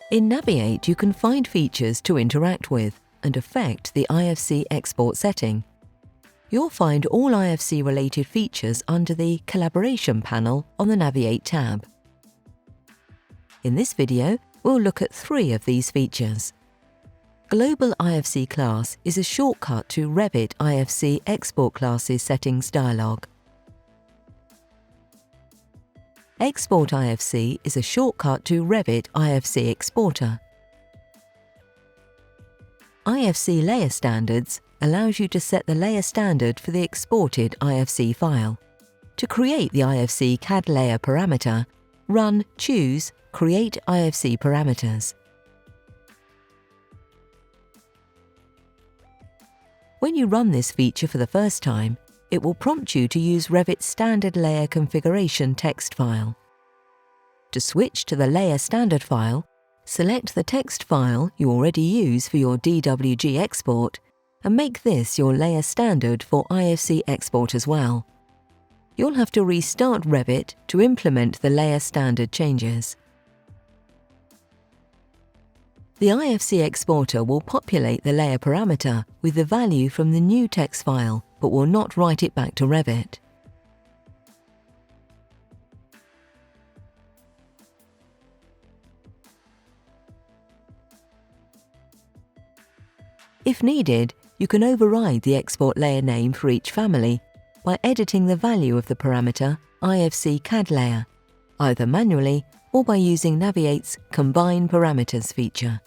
In Naviate, you can find features to interact with and affect the IFC export setting. You'll find all IFC-related features under the Collaboration panel on the Naviate tab. In this video, we'll look at 3 of these features. Global IFC Class is a shortcut to Revit IFC Export Classes Settings dialog. Export IFC is a shortcut to Revit IFC Exporter. IFC Layer Standards allows you to set the layer standard for the exported IFC file. To create the IFC CAD Layer parameter, choose Create IFC Parameters. When you run this feature for the first time, it will prompt you to use Revit's standard layer configuration text file. To switch to the layer standard file, select the text file you already use for your DWG export and make this your layer standard for IFC export as well. You'll have to restart Revit to implement the layer standard changes. The IFC exporter will populate the layer parameter with the value from the new text file, but will not write it back to Revit. If needed, you can override the export layer name for each family by editing the value of the parameter IFC CAD Layer, either manually or by using Naviate's Combine Parameters feature.